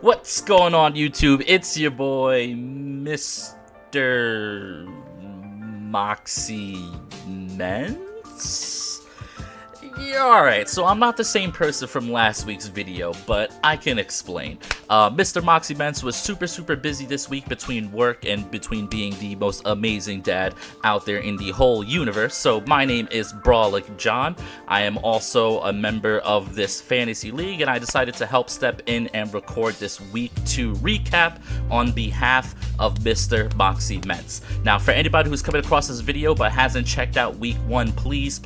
What's going on, YouTube? It's your boy, Mr. Moxie Ments? Yeah, alright, so I'm not the same person from last week's video, but I can explain. Mr. Moxie Ments was super busy this week between work and between being the most amazing dad out there in the whole universe. So my name is Brawlic John. I am also a member of this fantasy league, and I decided to help step in and record this week 2 recap on behalf of Mr. Moxie Ments. Now, for anybody who's coming across this video but hasn't checked out week 1, please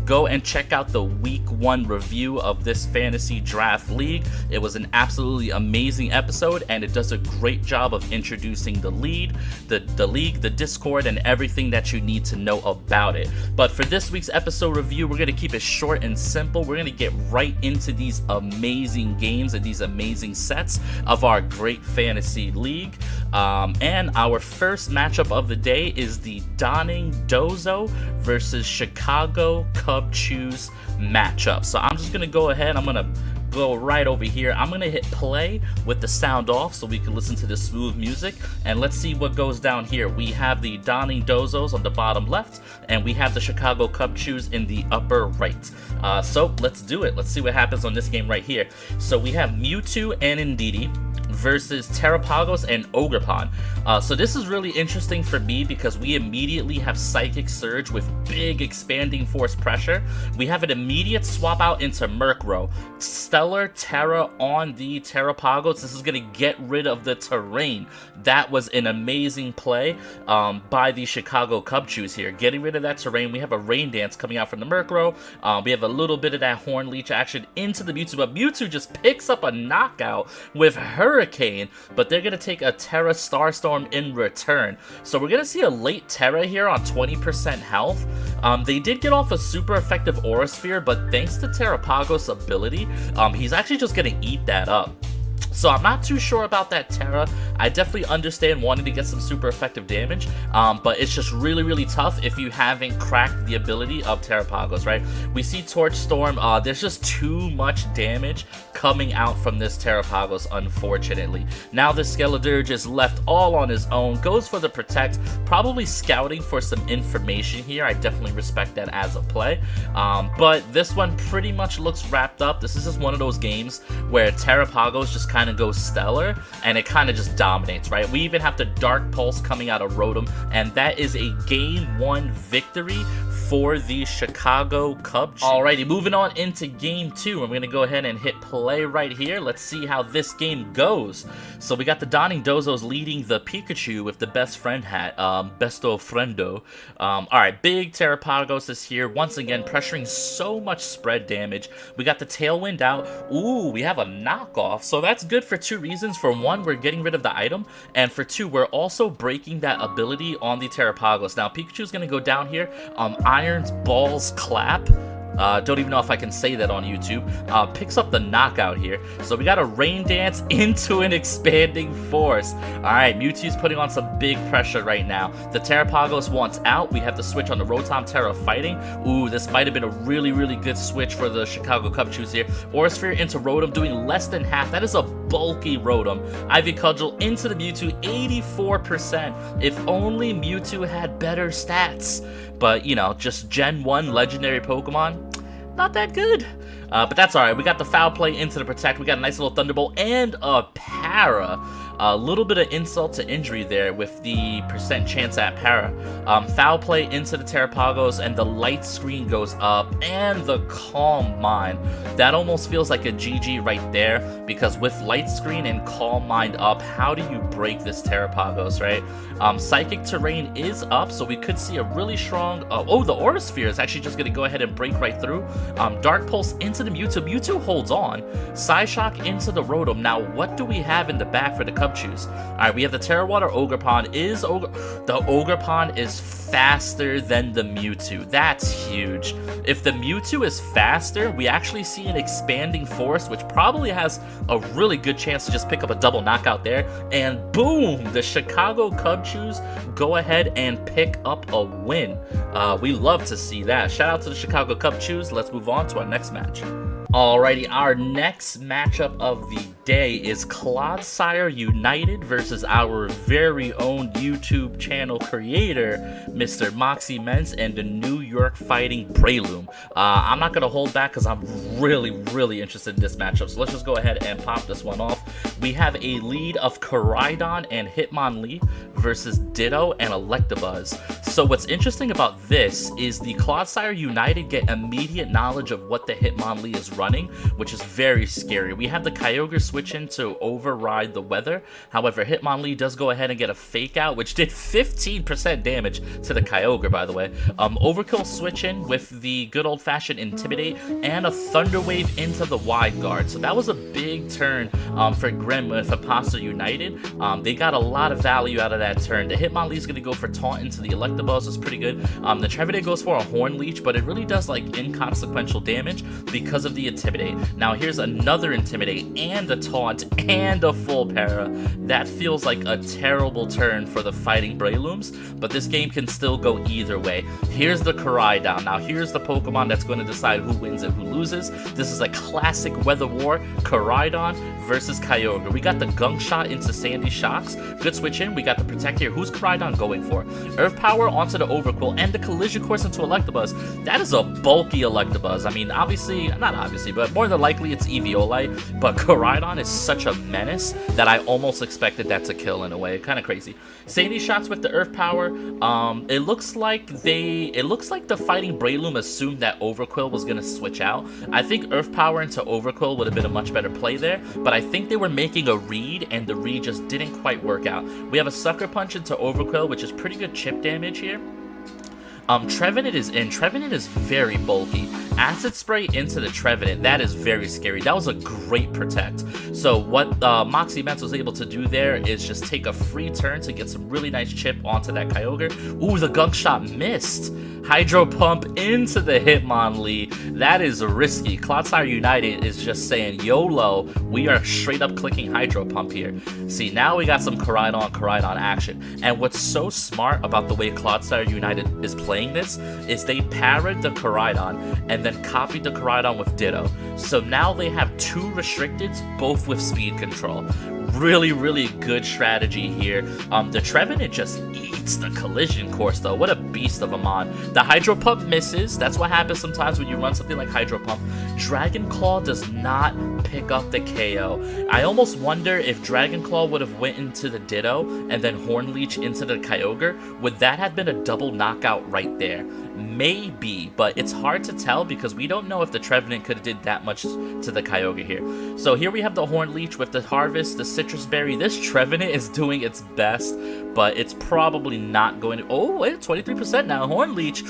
go and check out the week 1 review of this fantasy draft league. It was an absolutely amazing episode, and it does a great job of introducing the league, the Discord, and everything that you need to know about it. But for this week's episode review, we're going to keep it short and simple. We're going to get right into these amazing games and these amazing sets of our great fantasy league. And our first matchup of the day is the Donning Dozo versus Chicago Cub Choose matchup. So I'm just gonna go ahead, I'm gonna go right over here. I'm gonna hit play with the sound off so we can listen to this smooth music, and let's see what goes down here. We have the Donning Dozos on the bottom left, and we have the Chicago Cub Choose in the upper right. So let's do it. Let's see what happens on this game right here. So we have Mewtwo and Indeedee versus Terrapagos and Ogerpon. So this is really interesting for me because we immediately have Psychic Surge with big expanding force pressure. We have an immediate swap out into Murkrow. Stellar Terra on the Terrapagos. This is going to get rid of the terrain. That was an amazing play by the Chicago Cub Choose here. Getting rid of that terrain. We have a Rain Dance coming out from the Murkrow. We have a little bit of that Horn Leech action into the Mewtwo, but Mewtwo just picks up a knockout with Hurricane, but they're going to take a Terra Starstorm in return. So we're going to see a late Terra here on 20% health. They did get off a super effective Aura Sphere, but thanks to Terrapagos' ability, he's actually just going to eat that up. So I'm not too sure about that Terra. I definitely understand wanting to get some super effective damage, but it's just really tough if you haven't cracked the ability of Terrapagos, right? We see Torch Storm. There's just too much damage coming out from this Terrapagos, unfortunately. Now the Skeledirge is left all on his own, goes for the Protect, probably scouting for some information here. I definitely respect that as a play, but this one pretty much looks wrapped up. This is just one of those games where Terrapagos just kind of goes stellar and it kind of just dominates, right? We even have the Dark Pulse coming out of Rotom, and that is a game 1 victory for the Chicago Cub Choose. Alrighty, moving on into game 2. I'm going to go ahead and hit play right here. Let's see how this game goes. So we got the Donning Dozos leading the Pikachu with the best friend hat, Besto Friendo. Alright, big Terrapagos is here, once again pressuring so much spread damage. We got the Tailwind out. Ooh, we have a knockoff, so that's good for 2 reasons. For 1, we're getting rid of the item, and for 2, we're also breaking that ability on the Terrapagos. Now, Pikachu's going to go down here, Iron's Balls Clap. Don't even know if I can say that on YouTube. Picks up the knockout here. So we got a Rain Dance into an Expanding Force. Alright, Mewtwo's putting on some big pressure right now. The Terrapagos wants out. We have to switch on the Rotom Terra fighting. Ooh, this might have been a really good switch for the Chicago Cub Choose here. Aura Sphere into Rotom, doing less than half. That is a bulky Rotom. Ivy Cudgel into the Mewtwo, 84%. If only Mewtwo had better stats. But, you know, just Gen 1 legendary Pokemon, not that good. But that's alright. We got the Foul Play into the Protect. We got a nice little Thunderbolt and a Para. A little bit of insult to injury there with the % chance at Para. Foul Play into the Terrapagos, and the Light Screen goes up, and the Calm Mind. That almost feels like a GG right there, because with Light Screen and Calm Mind up, how do you break this Terrapagos, right? Psychic Terrain is up, so we could see a really strong... oh, the Aura Sphere is actually just going to go ahead and break right through. Dark Pulse into the Mewtwo. Mewtwo holds on. Psyshock into the Rotom. Now, what do we have in the back for the Cub Choose? Alright, we have the Terra Water Ogerpon. The Ogerpon is faster than the Mewtwo. That's huge. If the Mewtwo is faster, we actually see an Expanding Force, which probably has a really good chance to just pick up a double knockout there. And boom! The Chicago Cub Choose go ahead and pick up a win. We love to see that. Shout out to the Chicago Cub Choose. Let's move on to our next match. Alrighty, our next matchup of the day is Clodsire United versus our very own YouTube channel creator, Mr. Moxie Mens, and the New York Fighting Breloom. I'm not going to hold back because I'm really interested in this matchup, so let's just go ahead and pop this one off. We have a lead of Koraidon and Hitmonlee versus Ditto and Electabuzz. So what's interesting about this is the Clodsire United get immediate knowledge of what the Hitmonlee is running, which is very scary. We have the Kyogre switch in to override the weather. However, Hitmonlee does go ahead and get a fake out, which did 15% damage to the Kyogre, by the way. Overkill switch in with the good old-fashioned Intimidate and a Thunder Wave into the Wide Guard. So that was a big turn for Grim with Imposter United. They got a lot of value out of that turn. The Hitmonlee is going to go for Taunt into the Electabuzz, is pretty good. The Trevenant goes for a Horn Leech, but it really does like inconsequential damage because of the Intimidate. Now here's another Intimidate and a Taunt and a full para. That feels like a terrible turn for the Fighting Brelooms, but this game can still go either way. Here's the Koraidon. Now here's the Pokemon that's going to decide who wins and who loses. This is a classic Weather War, Koraidon versus Kyogre. We got the Gunk Shot into Sandy Shocks. Good switch in. We got the Protect here. Who's Koraidon going for? Earth Power onto the Overquill and the Collision Course into Electabuzz. That is a bulky Electabuzz. I mean, obviously, not obviously, but more than likely it's Eviolite, but Koraidon is such a menace that I almost expected that to kill in a way. Kind of crazy. Sandy Shots with the Earth Power. It looks like the Fighting Breloom assumed that Overquill was gonna switch out. I think Earth Power into Overquill would have been a much better play there, but I think they were making a read and the read just didn't quite work out. We have a Sucker Punch into Overquill, which is pretty good chip damage here. Trevenant is in. Trevenant is very bulky. Acid Spray into the Trevenant, that is very scary. That was a great Protect. So what Moxie Mens was able to do there is just take a free turn to get some really nice chip onto that Kyogre. Ooh, the Gunk Shot missed. Hydro Pump into the Hitmonlee. That is risky. Clodsire United is just saying, YOLO, we are straight up clicking Hydro Pump here. See, now we got some Koraidon action. And what's so smart about the way Clodsire United is playing this is they parried the Koraidon and then copied the Koraidon with Ditto. So now they have two restricteds, both with speed control. Really good strategy here. The Trevenant just eats the Collision Course though. What a beast of a mon. The Hydro Pump misses. That's what happens sometimes when you run something like Hydro Pump. Dragon Claw does not pick up the KO. I almost wonder if Dragon Claw would have went into the Ditto and then Horn Leech into the Kyogre. Would that have been a double knockout right there? Maybe, but it's hard to tell because we don't know if the Trevenant could have did that much to the Kyogre here. So here we have the Horn Leech with the Harvest, the Citrus Berry. This Trevenant is doing its best, but it's probably not going to... Oh, wait, 23% now. Horn Leech...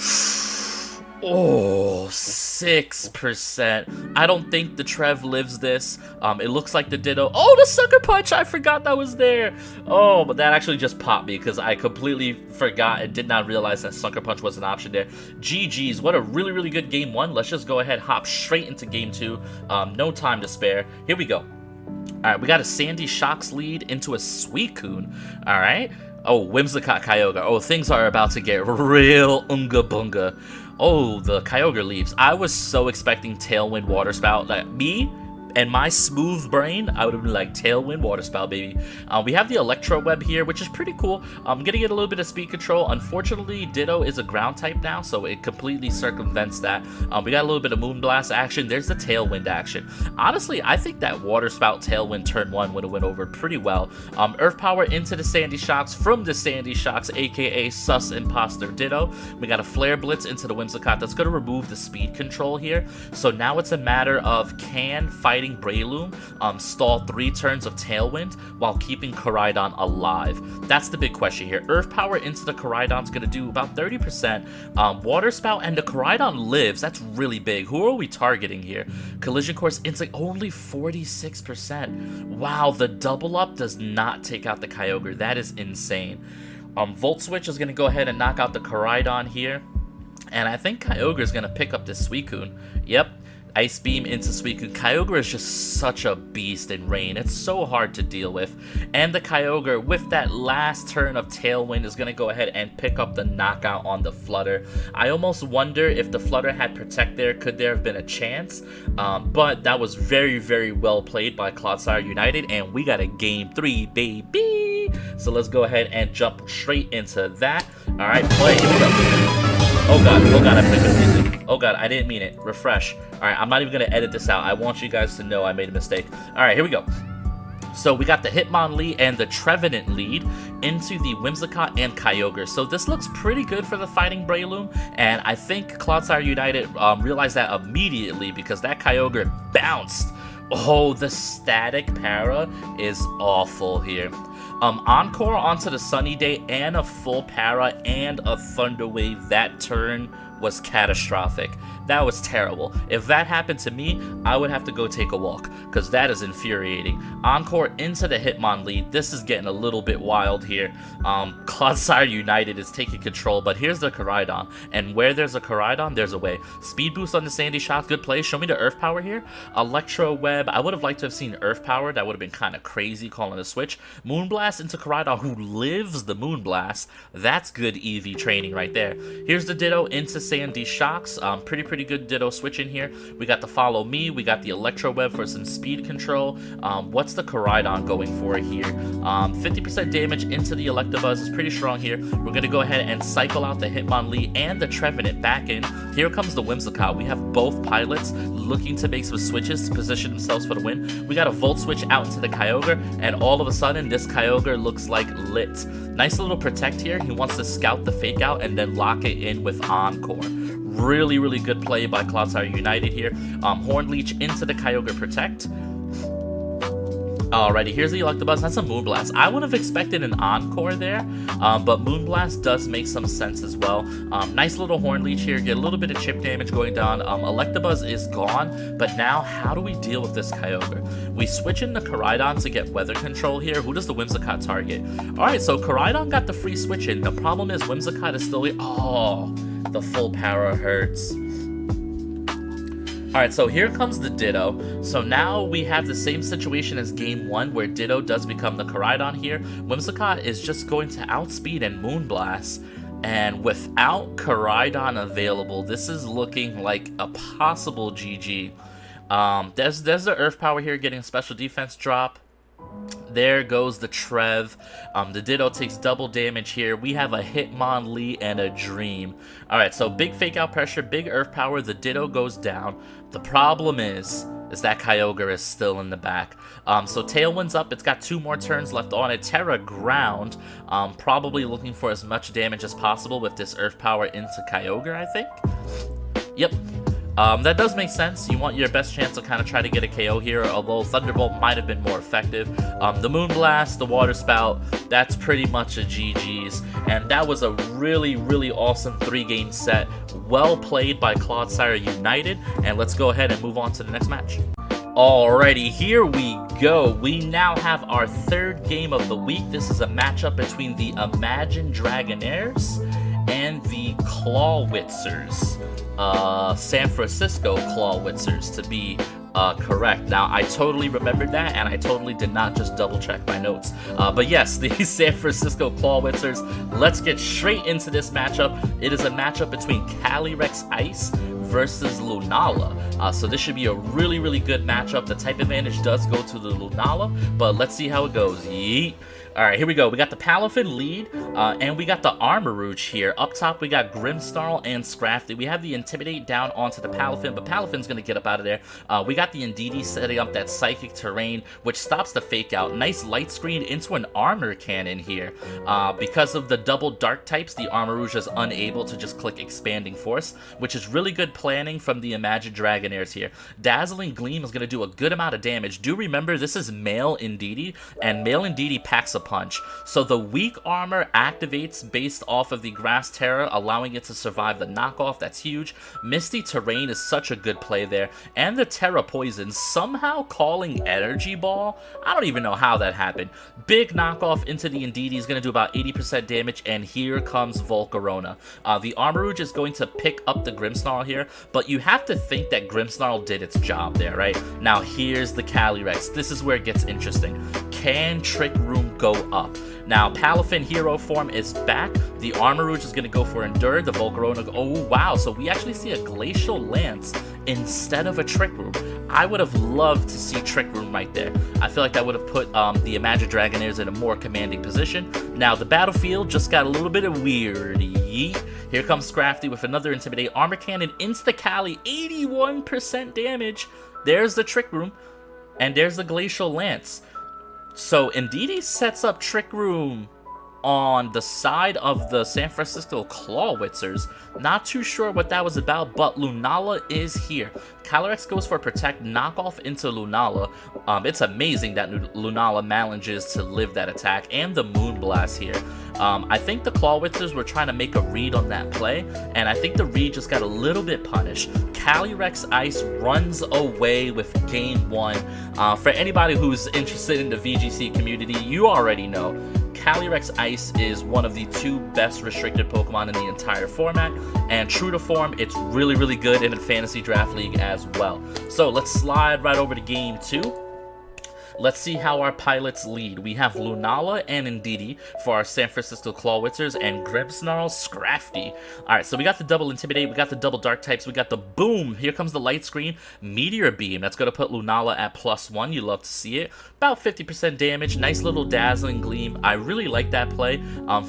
Oh, 6%. I don't think the Trev lives this. It looks like the Ditto. Oh, the Sucker Punch! I forgot that was there. Oh, but that actually just popped me because I completely forgot and did not realize that Sucker Punch was an option there. GG's. What a really good game one. Let's just go ahead, hop straight into game two. No time to spare. Here we go. Alright, we got a Sandy Shocks lead into a Suicune. Alright. Oh, Whimsicott Kyogre. Oh, things are about to get real unga bunga. Oh, the Kyogre leaves. I was so expecting Tailwind Water Spout. Like, me and my smooth brain, I would have been like, Tailwind Water Spout, baby. We have the Electro Web here, which is pretty cool. I'm gonna get a little bit of speed control. Unfortunately, Ditto is a ground type now, so it completely circumvents that. We got a little bit of Moonblast action. There's the Tailwind action. Honestly, I think that Water Spout Tailwind turn 1 would have went over pretty well. Earth Power into the Sandy Shocks from the Sandy Shocks, aka Sus Imposter Ditto. We got a Flare Blitz into the Whimsicott. That's gonna remove the speed control here. So now it's a matter of can Fighting Breloom stall 3 turns of Tailwind while keeping Koraidon alive. That's the big question here. Earth Power into the Koraidon's gonna do about 30%. Water Spout and the Koraidon lives. That's really big. Who are we targeting here? Collision Course into only 46%. Wow, the double up does not take out the Kyogre. That is insane. Volt Switch is gonna go ahead and knock out the Koraidon here. And I think Kyogre is gonna pick up this Suicune. Yep. Ice Beam into Suicune. Kyogre is just such a beast in rain. It's so hard to deal with. And the Kyogre, with that last turn of Tailwind, is going to go ahead and pick up the knockout on the Flutter. I almost wonder if the Flutter had Protect there, could there have been a chance? But that was very, very well played by Clodsire United, and we got a Game 3, baby! So let's go ahead and jump straight into that. Alright, play. Here we go. Oh god, I played the music. Oh god, I didn't mean it. Refresh. Alright, I'm not even going to edit this out. I want you guys to know I made a mistake. Alright, here we go. So we got the Hitmonlee and the Trevenant lead into the Whimsicott and Kyogre. So this looks pretty good for the Fighting Breloom, and I think Clodsire United realized that immediately because that Kyogre bounced. Oh, the static para is awful here. Encore onto the Sunny Day and a full para and a Thunder Wave. That turn was catastrophic. That was terrible. If that happened to me, I would have to go take a walk, because that is infuriating. Encore into the Hitmonlee. This is getting a little bit wild here. Clodsire United is taking control, but here's the Koraidon, and where there's a Koraidon, there's a way. Speed boost on the Sandy Shock, good play. Show me the Earth Power here. Electro Web, I would have liked to have seen Earth Power. That would have been kind of crazy calling a switch. Moonblast into Koraidon, who lives the Moonblast. That's good EV training right there. Here's the Ditto into Sandy Shocks. Pretty good Ditto switch in here. We got the Follow Me. We got the Electro Web for some speed control. What's the Koraidon going for here? 50% damage into the Electabuzz is pretty strong here. We're going to go ahead and cycle out the Hitmonlee and the Trevenant back in. Here comes the Whimsicott. We have both pilots looking to make some switches to position themselves for the win. We got a Volt Switch out into the Kyogre, and all of a sudden, this Kyogre looks like lit. Nice little Protect here. He wants to scout the Fake Out and then lock it in with Encore. Really good play by Clodsire United here. Horn Leech into the Kyogre Protect. Alrighty, here's the Electabuzz. That's a Moonblast. I would have expected an Encore there, but Moonblast does make some sense as well. Nice little Horn Leech here. Get a little bit of chip damage going down. Electabuzz is gone, but now how do we deal with this Kyogre? We switch in the Koraidon to get weather control here. Who does the Whimsicott target? Alright, so Koraidon got the free switch in. The problem is Whimsicott is still here. Oh, the full power hurts. Alright, so here comes the Ditto. So now we have the same situation as Game 1, where Ditto does become the Koraidon here. Whimsicott is just going to outspeed and Moonblast. And without Koraidon available, this is looking like a possible GG. There's the Earth Power here getting a special defense drop. There goes the Trev. The Ditto takes double damage here. We have a Hitmonlee and a Dream. Alright, so big Fake Out pressure, big Earth Power. The Ditto goes down. The problem is that Kyogre is still in the back. So Tailwind's up. It's got 2 more turns left on it. Terra Ground, probably looking for as much damage as possible with this Earth Power into Kyogre, I think. Yep. That does make sense. You want your best chance to kind of try to get a KO here, although Thunderbolt might have been more effective. The Moonblast, the Water Spout, that's pretty much a GG's. And that was a really awesome 3-game set. Well played by Clodsire United. And let's go ahead and move on to the next match. Alrighty, here we go. We now have our 3rd game of the week. This is a matchup between the Imagine Dragonaires and the Clawwitzers. San Francisco Clawwitzers to be correct. Now, I totally remembered that, and I totally did not just double check my notes. But yes, the San Francisco Clawwitzers. Let's get straight into this matchup. It is a matchup between Calyrex Ice versus Lunala. So this should be a really good matchup. The type advantage does go to the Lunala, but let's see how it goes. Yeet. Alright, here we go. We got the Palafin lead, and we got the Armarouge here. Up top, we got Grimmsnarl and Scrafty. We have the Intimidate down onto the Palafin, but Palafin's going to get up out of there. We got the Indeedee setting up that Psychic Terrain, which stops the Fake Out. Nice light screen into an Armor Cannon here. Because of the double Dark types, the Armarouge is unable to just click Expanding Force, which is really good planning from the Imagine Dragonaires here. Dazzling Gleam is going to do a good amount of damage. Do remember, this is male Indeedee, and male Indeedee packs a punch. So the weak armor activates based off of the Grass Terror, allowing it to survive the knockoff. That's huge. Misty Terrain is such a good play there. And the Terra Poison somehow calling Energy Ball. I don't even know how that happened. Big knockoff into the Indeedee is going to do about 80% damage, and here comes Volcarona. The Armarouge is going to pick up the Grimmsnarl here, but you have to think that Grimmsnarl did its job there, right? Now here's the Calyrex. This is where it gets interesting. Can Trick Room go up? Now, Palafin Hero form is back. The Armarouge is going to go for Endure. The Volcarona... Oh, wow. So we actually see a Glacial Lance instead of a Trick Room. I would have loved to see Trick Room right there. I feel like that would have put the Imagine Dragonairs in a more commanding position. Now, the battlefield just got a little bit of weird. Here comes Scrafty with another Intimidate. Armor Cannon Insta-Cali, 81% damage. There's the Trick Room. And there's the Glacial Lance. So Indeedee sets up Trick Room on the side of the San Francisco Clawwitzers. Not too sure what that was about, but Lunala is here. Calyrex goes for Protect, knockoff into Lunala. It's amazing that Lunala manages to live that attack, and the Moonblast here. I think the Clawwitzers were trying to make a read on that play, and I think the read just got a little bit punished. Calyrex Ice runs away with game 1. For anybody who's interested in the VGC community, you already know Calyrex Ice is one of the 2 best restricted Pokemon in the entire format, and true to form, it's really, really good in a Fantasy Draft League as well. So let's slide right over to game 2. Let's see how our pilots lead. We have Lunala and Indeedee for our San Francisco Clawwitzers, and Grimmsnarl Scrafty. Alright, so we got the double Intimidate, we got the double Dark types, we got the Boom. Here comes the Light Screen. Meteor Beam, that's going to put Lunala at +1. You love to see it. About 50% damage. Nice little Dazzling Gleam. I really like that play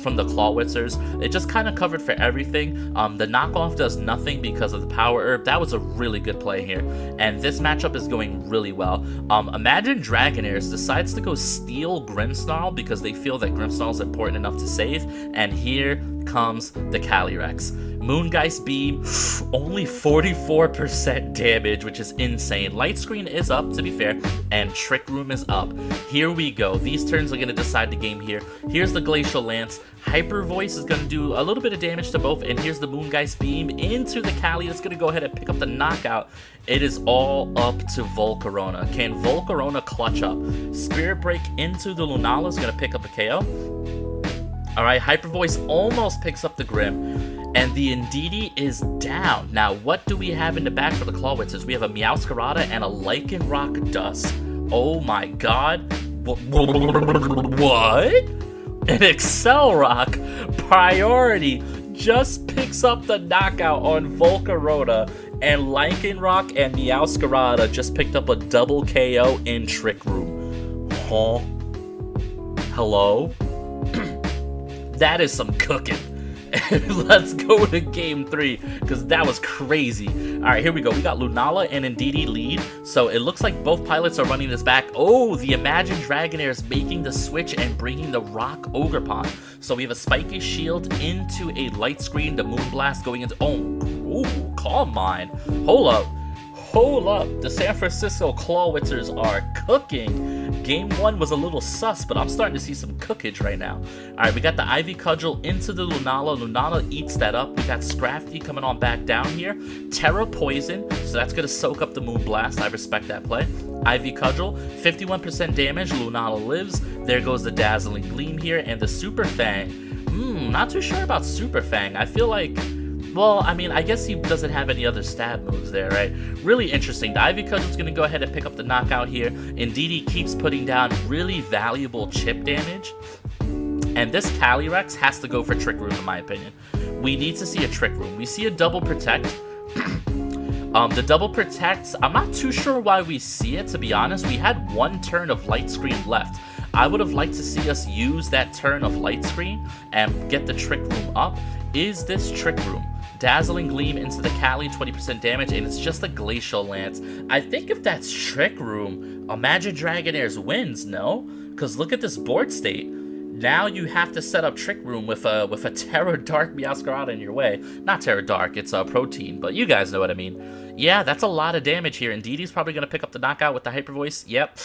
from the Clawwitzers. It just kind of covered for everything. The knockoff does nothing because of the Power Herb. That was a really good play here. And this matchup is going really well. Imagine Dragonairs decides to go steal Grimmsnarl because they feel that Grimmsnarl is important enough to save. And here comes the Calyrex. Moongeist Beam, only 44% damage, which is insane. Light Screen is up, to be fair, and Trick Room is up. Here we go. These turns are going to decide the game here. Here's the Glacial Lance. Hyper Voice is going to do a little bit of damage to both, and here's the Moongeist Beam into the Cali. That's going to go ahead and pick up the knockout. It is all up to Volcarona. Can Volcarona clutch up? Spirit Break into the Lunala is going to pick up a KO. Alright, Hyper Voice almost picks up the Grim. And the Indeedee is down. Now, what do we have in the back for the Clawwitzers? We have a Meowscarada and a Lycanroc Dust. Oh my god. What? An Accelerock Priority just picks up the knockout on Volcarona, and Lycanroc and Meowscarada just picked up a double KO in Trick Room. Huh? Hello? That is some cooking. Let's go to game 3, because that was crazy. Alright, here we go. We got Lunala and Indeedee lead. So it looks like both pilots are running this back. Oh, the Imagine Dragonair is making the switch and bringing the Rock Ogerpon. So we have a Spiky Shield into a Light Screen. The Moonblast going into... Oh, ooh, Calm Mind. Hold up. Hold up. The San Francisco Clawwitzers are cooking. Game 1 was a little sus, but I'm starting to see some cookage right now. Alright, we got the Ivy Cudgel into the Lunala. Lunala eats that up. We got Scrafty coming on back down here. Terra Poison, so that's going to soak up the Moonblast. I respect that play. Ivy Cudgel, 51% damage. Lunala lives. There goes the Dazzling Gleam here. And the Super Fang. Not too sure about Super Fang. I feel like... Well, I mean, I guess he doesn't have any other stab moves there, right? Really interesting. The Ivy Cudgel's going to go ahead and pick up the knockout here. Indeedee keeps putting down really valuable chip damage. And this Calyrex has to go for Trick Room, in my opinion. We need to see a Trick Room. We see a Double Protect. The Double Protect, I'm not too sure why we see it, to be honest. We had 1 turn of Light Screen left. I would have liked to see us use that turn of Light Screen and get the Trick Room up. Is this Trick Room? Dazzling Gleam into the Cali, 20% damage, and it's just a Glacial Lance. I think if that's Trick Room, Imagine Dragonairs wins, no? Because look at this board state. Now you have to set up Trick Room with a Terra Dark Meowscarada in your way. Not Terra Dark, it's a Protein, but you guys know what I mean. Yeah, that's a lot of damage here. Indeedee's probably going to pick up the knockout with the Hyper Voice. Yep.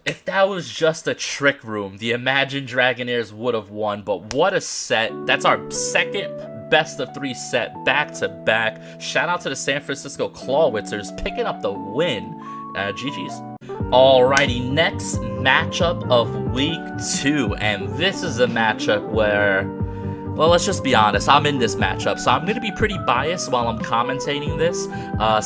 If that was just a trick room, the Imagine Dragonaires would have won, but what a set. That's our second best of 3 set back to back. Shout out to the San Francisco Clawwitzers picking up the win. GG's. Alrighty, next matchup of week 2, and this is a matchup where, well, let's just be honest, I'm in this matchup, so I'm going to be pretty biased while I'm commentating this.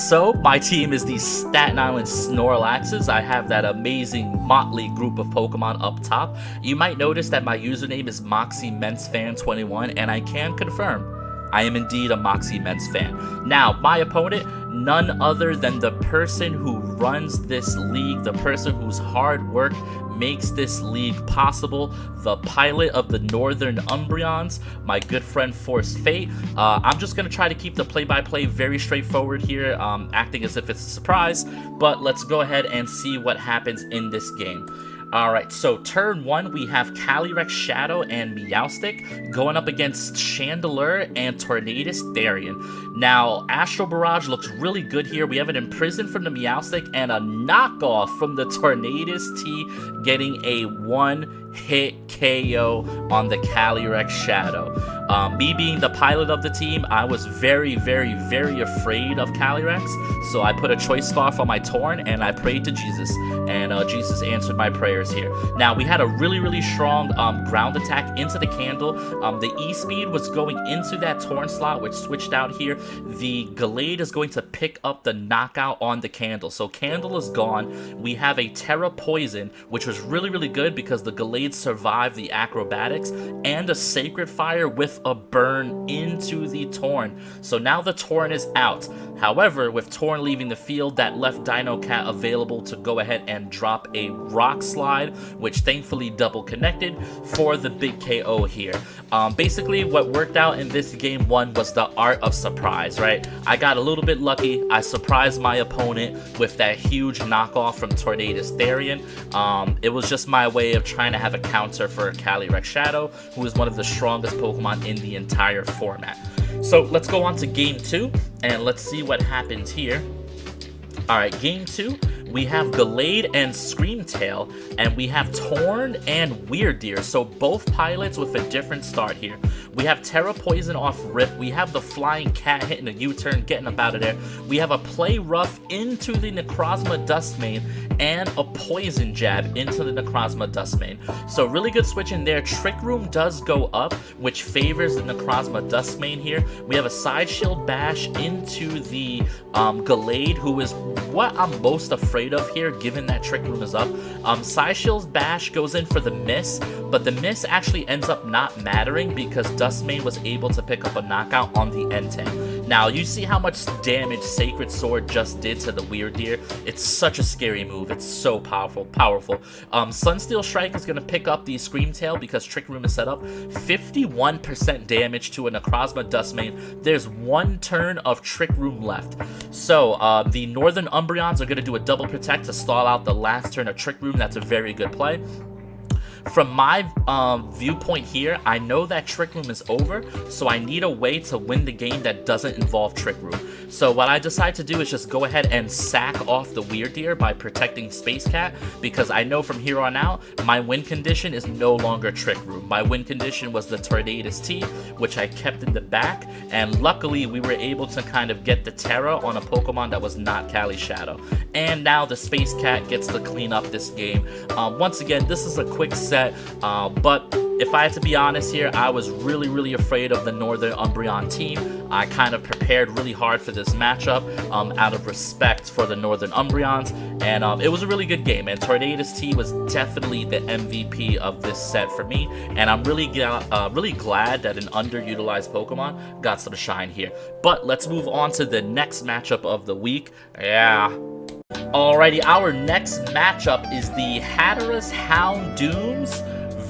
So, my team is the Staten Island Snorlaxes. I have that amazing motley group of Pokemon up top. You might notice that my username is MoxieMensFan21, and I can confirm I am indeed a Moxie Men's fan. Now, my opponent, none other than the person who runs this league, the person whose hard work makes this league possible, the pilot of the Northern Umbreons, my good friend Force Fate. I'm just going to try to keep the play-by-play very straightforward here, acting as if it's a surprise, but let's go ahead and see what happens in this game. Alright, so turn 1, we have Calyrex Shadow and Meowstic going up against Chandelure and Tornadus Therian. Now, Astral Barrage looks really good here. We have an Imprison from the Meowstic and a knockoff from the Tornadus T, getting a one-hit KO on the Calyrex Shadow. Me being the pilot of the team, I was very, very, very afraid of Calyrex, so I put a Choice Scarf on my Torn and I prayed to Jesus, and Jesus answered my prayers here. Now, we had a really, really strong ground attack into the Candle. The E-Speed was going into that Torn slot, which switched out here. The Gallade is going to pick up the knockout on the Candle, so Candle is gone. We have a Terra Poison, which was really, really good because the Gallade survived the acrobatics, and a Sacred Fire with a burn into the Torn. So now the Torn is out. However, with Torn leaving the field, that left Dino Cat available to go ahead and drop a Rock Slide, which thankfully double connected for the big KO here. Basically, what worked out in this game 1 was the art of surprise, right? I got a little bit lucky. I surprised my opponent with that huge knockoff from Tornadus Therian. It was just my way of trying to have a counter for Calyrex Shadow, who is one of the strongest Pokemon in the entire format. So let's go on to game 2 and let's see what happens here. Alright, game 2, we have Gallade and Screamtail, and we have Torn and Weirdeer, so both pilots with a different start here. We have Terra Poison off rip, we have the Flying Cat hitting a U-turn, getting up out of there. We have a Play Rough into the Necrozma Dustmane, and a Poison Jab into the Necrozma Dustmane. So really good switch in there. Trick Room does go up, which favors the Necrozma Dustmane here. We have a Side Shield Bash into the Gallade, who is what I'm most afraid of here, given that Trick Room is up. Side Shield Bash goes in for the miss, but the miss actually ends up not mattering because Dustmane was able to pick up a knockout on the Entei. Now, you see how much damage Sacred Sword just did to the Weirdeer? It's such a scary move. It's so powerful. Sunsteel Strike is going to pick up the Screamtail because Trick Room is set up. 51% damage to a Necrozma Dustmane. There's one turn of Trick Room left. So, the Northern Umbreons are going to do a double protect to stall out the last turn of Trick Room. That's a very good play. From my viewpoint here, I know that Trick Room is over, so I need a way to win the game that doesn't involve Trick Room. So what I decide to do is just go ahead and sack off the Weirdeer by protecting Space Cat, because I know from here on out, my win condition is no longer Trick Room. My win condition was the Tornadus T, which I kept in the back, and luckily we were able to kind of get the Terra on a Pokemon that was not Cali Shadow. And now the Space Cat gets to clean up this game. Once again, this is a quick set, but if I had to be honest here, I was really afraid of the Northern Umbreon team. I kind of prepared really hard for this matchup out of respect for the Northern Umbreons, and it was a really good game, and Tornadus T was definitely the MVP of this set for me, and I'm really glad that an underutilized Pokemon got some shine here. But let's move on to the next matchup of the week. Alrighty, our next matchup is the Hatterus Houndooms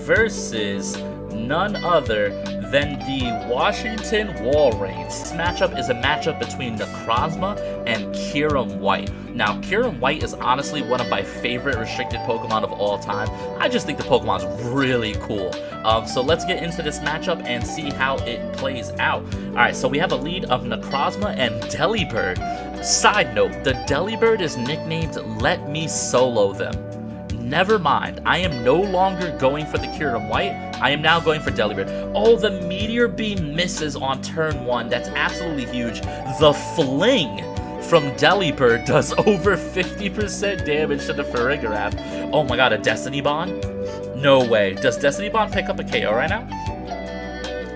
versus none other than the Washington Walreins. This matchup is a matchup between Necrozma and Kyurem White. Now, Kyurem White is honestly one of my favorite restricted Pokemon of all time. I just think the Pokemon's really cool. So let's get into this matchup and see how it plays out. Alright, so we have a lead of Necrozma and Delibird. Side note, the Delibird is nicknamed Let Me Solo Them. Never mind. I am no longer going for the Kyurem White. I am now going for Delibird. Oh, the Meteor Beam misses on turn 1. That's absolutely huge. The Fling from Delibird does over 50% damage to the Farigiraf. Oh my god, a Destiny Bond? No way. Does Destiny Bond pick up a KO right now?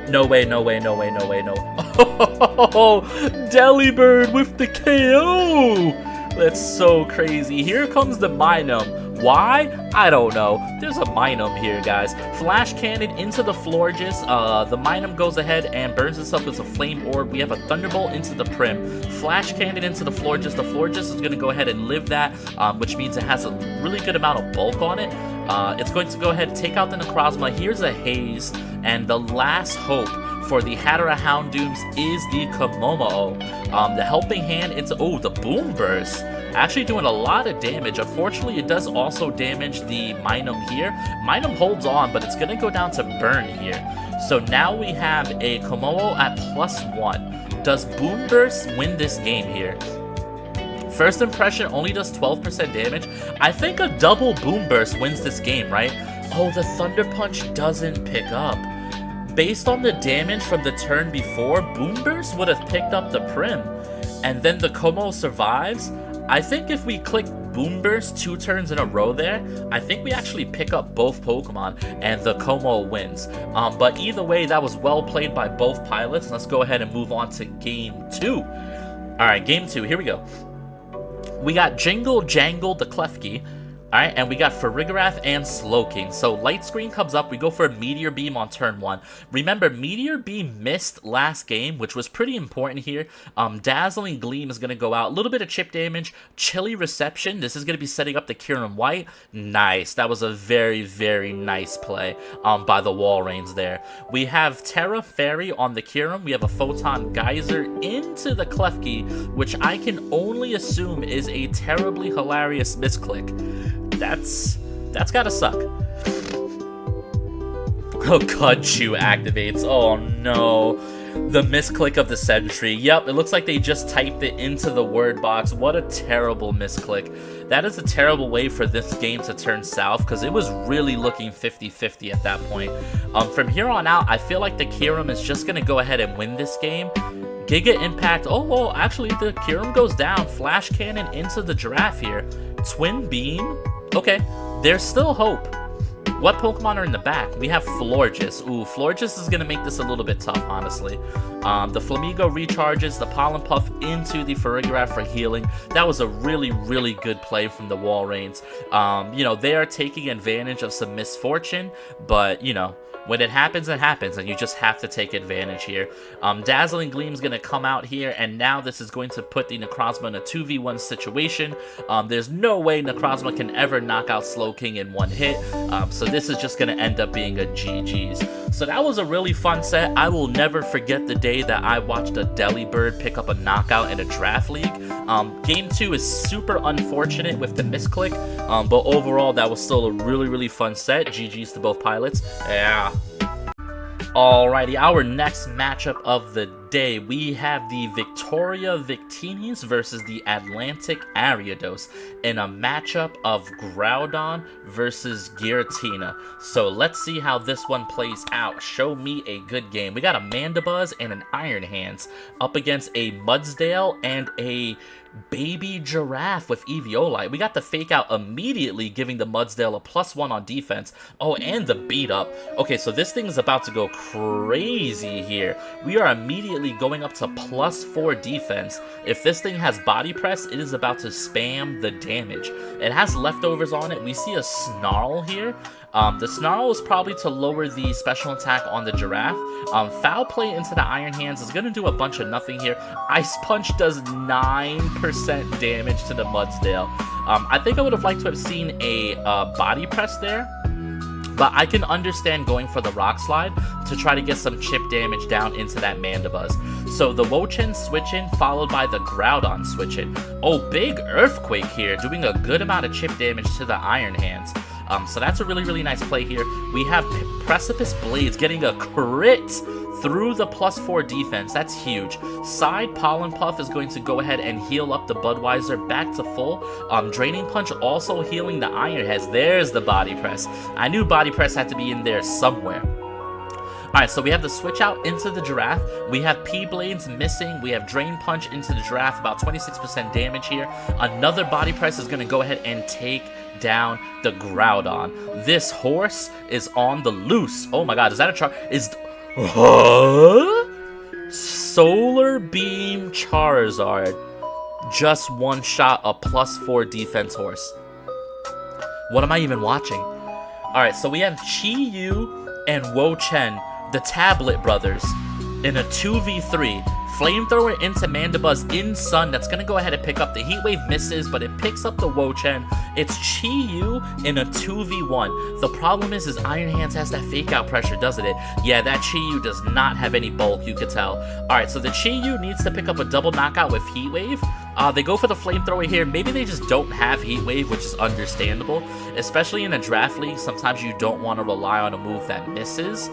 No way, no way, no way, no way, no. Oh, Delibird with the KO! That's so crazy. Here comes the Minun. Why? I don't know. There's a Minun here, guys. Flash Cannon into the Florges. The Minun goes ahead and burns itself with a Flame Orb. We have a Thunderbolt into the Prim. Flash Cannon into the Florges. The Florges is going to go ahead and live that, which means it has a really good amount of bulk on it. It's going to go ahead and take out the Necrozma. Here's a Haze, and the last hope for the Hatterra Houndooms is the Komomo. The Helping Hand into, oh, the Boom Burst. Actually doing a lot of damage. Unfortunately, it does also damage the Minun here. Minun holds on, but it's going to go down to Burn here. So now we have a Komomo at +1. Does Boom Burst win this game here? First impression only does 12% damage. I think a double Boom Burst wins this game, right? Oh, the Thunder Punch doesn't pick up. Based on the damage from the turn before, Boom Burst would have picked up the Prim. And then the Komo survives. I think if we click Boom Burst 2 turns in a row there, I think we actually pick up both Pokemon and the Komo wins. But either way, that was well played by both pilots. Let's go ahead and move on to Game 2. Alright, Game 2, here we go. We got Jingle Jangle the Klefki. Alright, and we got Farigiraf and Slowking. So light screen comes up, we go for a Meteor Beam on turn 1. Remember, Meteor Beam missed last game, which was pretty important here. Dazzling Gleam is going to go out. A little bit of chip damage. Chilly Reception. This is going to be setting up the Kyurem White. Nice. That was a very, very nice play by the Walreins there. We have Terra Fairy on the Kyurem. We have a Photon Geyser into the Klefki, which I can only assume is a terribly hilarious misclick. That's gotta suck. Oh, Gudchu activates. Oh no. The misclick of the Sentry. Yep, it looks like they just typed it into the word box. What a terrible misclick. That is a terrible way for this game to turn south, because it was really looking 50-50 at that point. From here on out, I feel like the Kyurem is just gonna go ahead and win this game. Giga Impact. Oh, well, actually, the Kyurem goes down. Flash Cannon into the Giraffe here. Twin Beam. Okay, there's still hope. What Pokemon are in the back? We have Florges. Ooh, Florges is going to make this a little bit tough, honestly. The Flamigo recharges, the Pollen Puff into the Farigiraf for healing. That was a really, really good play from the Walreins. You know, they are taking advantage of some misfortune, but, you know, when it happens, and you just have to take advantage here. Dazzling Gleam is going to come out here, and now this is going to put the Necrozma in a 2v1 situation. There's no way Necrozma can ever knock out Slowking in one hit, so this is just going to end up being a GG's. So that was a really fun set. I will never forget the day that I watched a Delibird pick up a knockout in a draft league. Game 2 is super unfortunate with the misclick, but overall that was still a really, really fun set. GG's to both pilots. Yeah. Alrighty, our next matchup of the day, we have the Victoria Victinis versus the Atlantic Ariados in a matchup of Groudon versus Giratina. So let's see how this one plays out. Show me a good game. We got a Mandibuzz and an Iron Hands up against a Mudsdale and a Baby Giraffe with Eviolite. We got the Fake Out immediately, giving the Mudsdale a +1 on defense. Oh, and the Beat Up. Okay, so this thing is about to go crazy here. We are immediately going up to +4 defense. If this thing has Body Press, it is about to spam the damage. It has leftovers on it. We see a Snarl here. The Snarl is probably to lower the special attack on the Giraffe. Foul Play into the Iron Hands is going to do a bunch of nothing here. Ice Punch does 9% damage to the Mudsdale. I think I would have liked to have seen a Body Press there, but I can understand going for the Rock Slide to try to get some chip damage down into that Mandibuzz. So the Wochen switch in, followed by the Groudon switch in. Oh, big Earthquake here, doing a good amount of chip damage to the Iron Hands. So that's a really, really nice play here. We have Precipice Blades getting a crit through the +4 defense. That's huge. Side Pollen Puff is going to go ahead and heal up the Budweiser back to full. Draining Punch also healing the Iron Heads. There's the body press. I knew body press had to be in there somewhere. Alright, so we have the switch out into the Giraffe. We have P-Blades missing. We have Drain Punch into the Giraffe, about 26% damage here. Another body press is going to go ahead and take down the Groudon. This horse is on the loose. Oh my god, is that a char? Solar Beam Charizard just one-shot a +4 defense horse. What am I even watching? Alright, so we have Chi-Yu and Wo-Chen, the Tablet Brothers, in a 2v3. Flamethrower into Mandibuzz in Sun. That's going to go ahead and pick up the Heat Wave, misses, but it picks up the Wo-Chen. It's Chi-Yu in a 2v1. The problem is Iron Hands has that fake out pressure, doesn't it? Yeah, that Chi-Yu does not have any bulk, you could tell. Alright, so the Chi-Yu needs to pick up a double knockout with Heat Wave. They go for the Flamethrower here. Maybe they just don't have Heat Wave, which is understandable. Especially in a draft league, sometimes you don't want to rely on a move that misses.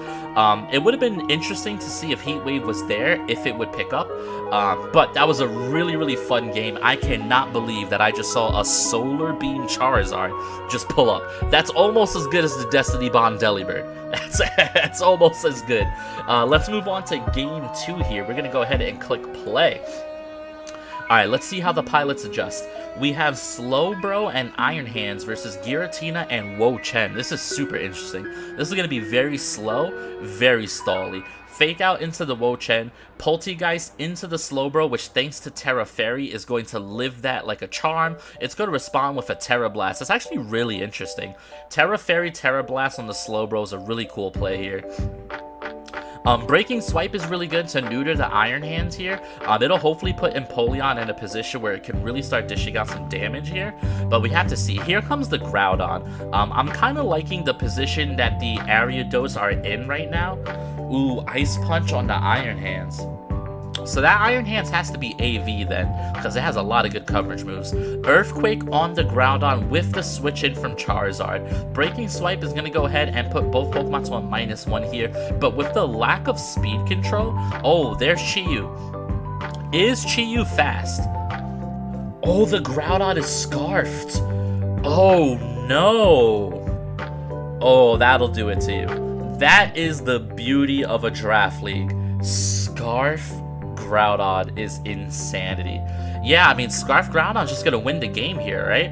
It would have been interesting to see if Heat Wave was there, if it would pick up. But that was a really, really fun game. I cannot believe that I just saw a Solar Beam Charizard just pull up. That's almost as good as the Destiny Bond Delibird. That's almost as good. Let's move on to game 2 here. We're going to go ahead and click play. Alright, let's see how the pilots adjust. We have Slowbro and Iron Hands versus Giratina and Wo-Chen. This is super interesting. This is going to be very slow, very stally. Fake out into the Wo-Chen, Poltegeist into the Slowbro, which thanks to Terra Fairy is going to live that like a charm. It's going to respond with a Terra Blast. It's actually really interesting. Terra Fairy, Terra Blast on the Slowbro is a really cool play here. Breaking Swipe is really good to neuter the Iron Hands here. It'll hopefully put Empoleon in a position where it can really start dishing out some damage here. But we have to see. Here comes the Groudon. I'm kind of liking the position that the Ariados are in right now. Ooh, Ice Punch on the Iron Hands. So that Iron Hands has to be AV then, because it has a lot of good coverage moves. Earthquake on the Groudon with the switch in from Charizard. Breaking Swipe is going to go ahead and put both Pokemon to a -1 here, but with the lack of speed control, oh, there's Chi-Yu. Is Chi-Yu fast? Oh, the Groudon is scarfed. Oh, no. Oh, that'll do it to you. That is the beauty of a draft league. Scarf Groudon is insanity. Yeah, I mean, Scarf Groudon's just gonna win the game here, right?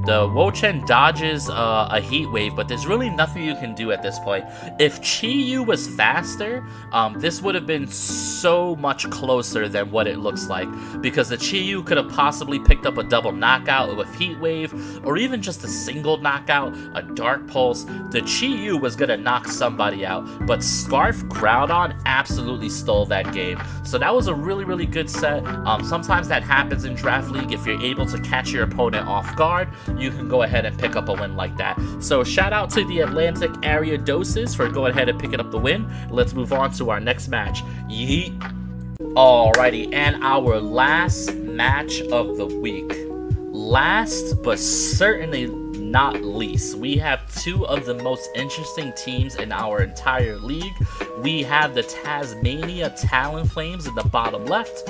The Wo-Chen dodges a Heat Wave, but there's really nothing you can do at this point. If Chi-Yu was faster, this would have been so much closer than what it looks like, because the Chi-Yu could have possibly picked up a double knockout with Heat Wave, or even just a single knockout, a Dark Pulse. The Chi-Yu was gonna knock somebody out, but Scarf Groudon absolutely stole that game. So that was a really, really good set. Sometimes that happens in Draft League. If you're able to catch your opponent off guard, you can go ahead and pick up a win like that. So shout out to the Atlantic Ariadoses for going ahead and picking up the win. Let's move on to our next match. Yeet. Alrighty, and our last match of the week. Last, but certainly not least, we have two of the most interesting teams in our entire league. We have the Tasmania Talonflames in the bottom left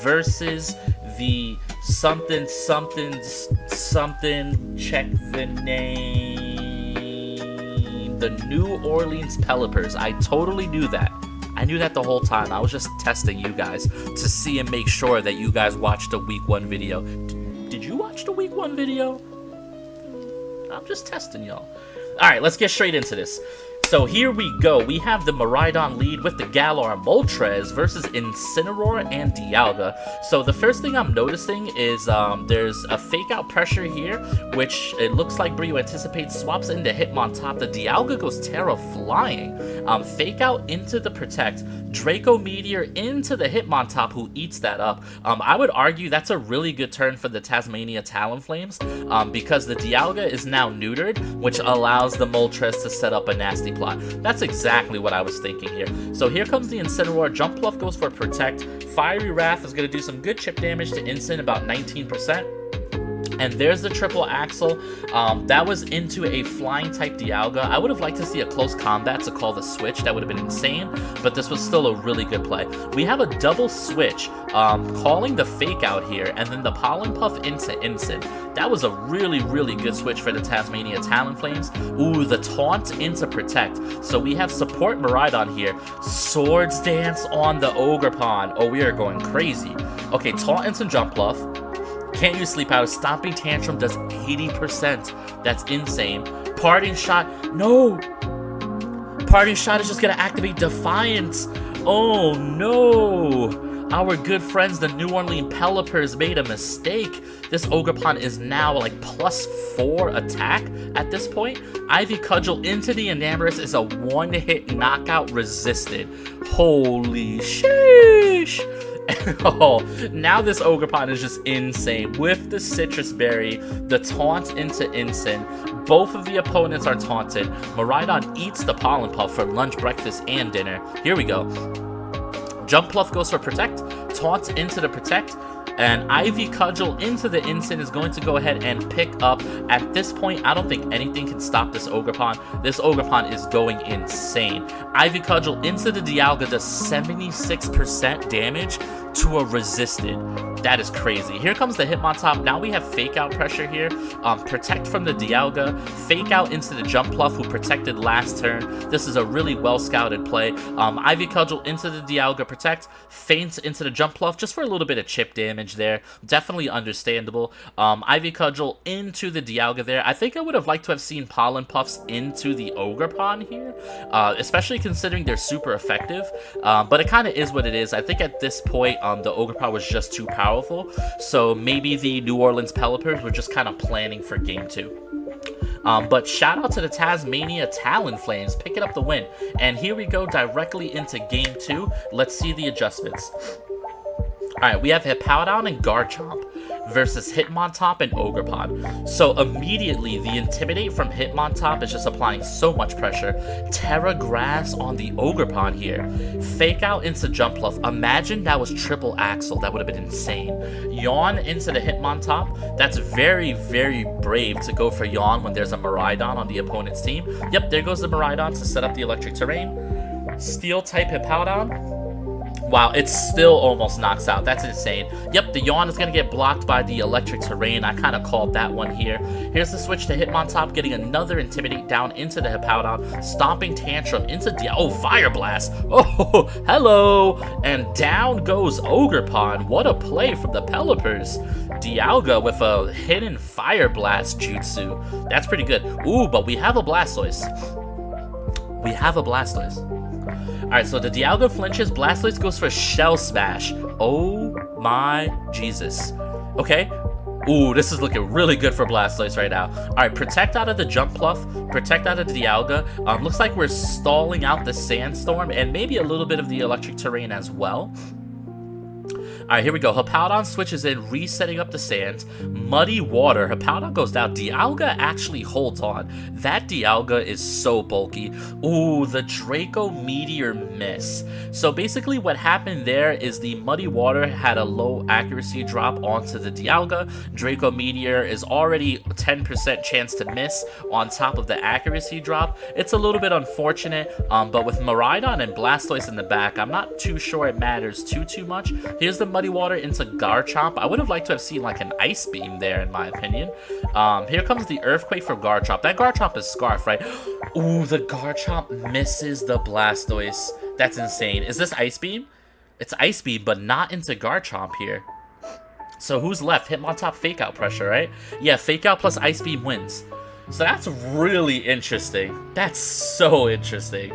versus the something, check the name, the New Orleans Pelipers. I totally knew that. I knew that the whole time. I was just testing you guys to see and make sure that you guys watched the week 1 video. Did you watch the week 1 video? I'm just testing y'all. Alright, let's get straight into this. So here we go. We have the Miraidon lead with the Galar Moltres versus Incineroar and Dialga. So the first thing I'm noticing is there's a fake out pressure here, which it looks like Brio anticipates, swaps into Hitmontop. The Dialga goes Terra Flying. Fake out into the Protect. Draco Meteor into the Hitmontop, who eats that up. I would argue that's a really good turn for the Tasmania Talonflames, because the Dialga is now neutered, which allows the Moltres to set up a nasty plot. That's exactly what I was thinking here. So here comes the Incineroar. Jump Bluff goes for Protect. Fiery Wrath is going to do some good chip damage to Incin, about 19%. And there's the triple axle. That was into a flying type Dialga. I would have liked to see a close combat to call the switch. That would have been insane, but this was still a really good play. We have a double switch, calling the fake out here, and then the Pollen Puff into Ensign. That was a really, really good switch for the Tasmania Talonflames. Ooh, the taunt into Protect. So we have support Miraidon here. Swords Dance on the Ogerpon. Oh, we are going crazy. Okay, taunt into Jump Bluff. Can't use Sleep Powder. Stomping Tantrum does 80%. That's insane. Parting Shot. No! Parting Shot is just going to activate Defiance. Oh, no! Our good friends, the New Orleans Pelipers, made a mistake. This Ogerpon is now like +4 attack at this point. Ivy Cudgel into the Enamorous is a one-hit knockout resisted. Holy sheesh! Oh, now this Ogerpon is just insane. With the Citrus Berry, the taunt into Ensign, both of the opponents are taunted. Miraidon eats the Pollen Puff for lunch, breakfast, and dinner. Here we go. Jump Bluff goes for Protect, taunts into the Protect, and Ivy Cudgel into the Ensign is going to go ahead and pick up. At this point, I don't think anything can stop this Ogerpon. This Ogerpon is going insane. Ivy Cudgel into the Dialga does 76% damage to a resisted. That is crazy. Here comes the Hitmontop. Now we have Fake Out pressure here. Protect from the Dialga. Fake Out into the Jump Bluff, who protected last turn. This is a really well-scouted play. Ivy Cudgel into the Dialga Protect. Feints into the Jump Bluff, just for a little bit of chip damage there. Definitely understandable. Ivy Cudgel into the Dialga there. I think I would have liked to have seen Pollen Puffs into the Ogerpon here, especially considering they're super effective. But it kind of is what it is. I think at this point, the Ogerpon was just too powerful. So maybe the New Orleans Pelipers were just kind of planning for game 2. But shout out to the Tasmania Talonflames picking up the win. And here we go directly into game 2. Let's see the adjustments. Alright, we have Hippowdon and Garchomp versus Hitmontop and Ogerpon. So immediately, the Intimidate from Hitmontop is just applying so much pressure. Terra Grass on the Ogerpon here. Fake Out into Jump Bluff. Imagine that was triple Axle. That would have been insane. Yawn into the Hitmontop. That's very, very brave to go for Yawn when there's a Miraidon on the opponent's team. Yep, there goes the Miraidon to set up the Electric Terrain. Steel type Hippowdon. Wow, it still almost knocks out. That's insane. Yep, the Yawn is going to get blocked by the Electric Terrain. I kind of called that one here. Here's the switch to Hitmontop, getting another Intimidate down into the Hippowdon. Stomping Tantrum into oh, Fire Blast. Oh, hello. And down goes Ogerpon. What a play from the Pelipers. Dialga with a hidden Fire Blast jutsu. That's pretty good. Ooh, but we have a Blastoise. We have a Blastoise. Alright, so the Dialga flinches. Blastoise goes for Shell Smash. Oh my Jesus. Okay. Ooh, this is looking really good for Blastoise right now. Alright, Protect out of the Jump Bluff. Protect out of the Dialga. Looks like we're stalling out the Sandstorm and maybe a little bit of the Electric Terrain as well. Alright, here we go. Hippowdon switches in, resetting up the sands. Muddy Water. Hippowdon goes down. Dialga actually holds on. That Dialga is so bulky. Ooh, the Draco Meteor miss. So basically what happened there is the Muddy Water had a low accuracy drop onto the Dialga. Draco Meteor is already 10% chance to miss on top of the accuracy drop. It's a little bit unfortunate, but with Miraidon and Blastoise in the back, I'm not too sure it matters too much. Here's the Muddy Water into Garchomp. I would have liked to have seen like an Ice Beam there, in my opinion. Here comes the Earthquake for Garchomp. That Garchomp is Scarf, right? Ooh, the Garchomp misses the Blastoise. That's insane. Is this Ice Beam? It's Ice Beam, but not into Garchomp here. So who's left? Hitmontop Fake Out pressure, right? Yeah, Fake Out plus Ice Beam wins. So that's really interesting. That's so interesting.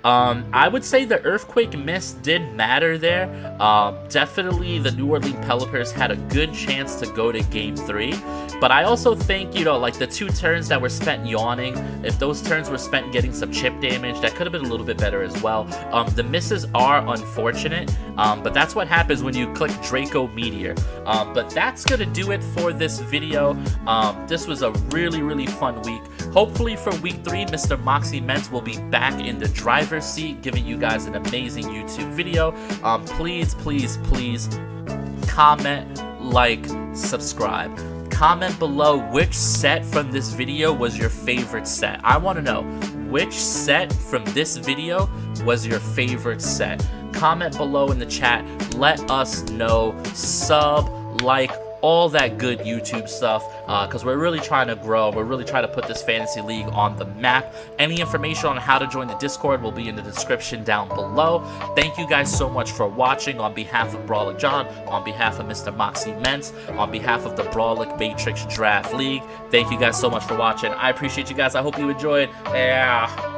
I would say the Earthquake miss did matter there. Definitely the New Orleans Pelipers had a good chance to go to game 3. But I also think, you know, like the 2 turns that were spent yawning, if those turns were spent getting some chip damage, that could have been a little bit better as well. The misses are unfortunate, but that's what happens when you click Draco Meteor. But that's gonna do it for this video. This was a really fun week. Hopefully for week 3, Mr. Moxie Ments will be back in the driver's seat, giving you guys an amazing YouTube video. Please comment, like, subscribe. comment below which set from this video was your favorite set. I want to know which set from this video was your favorite set. Comment below in the chat. Let us know. Sub, like, all that good YouTube stuff, because we're really trying to grow. We're really trying to put this fantasy league on the map. Any information on how to join the Discord will be in the description down below. Thank you guys so much for watching. On behalf of Brawlic John, on behalf of Mr. Moxie Ments, on behalf of the Brawlic Matrix Draft League, thank you guys so much for watching. I appreciate you guys. I hope you enjoyed. Yeah.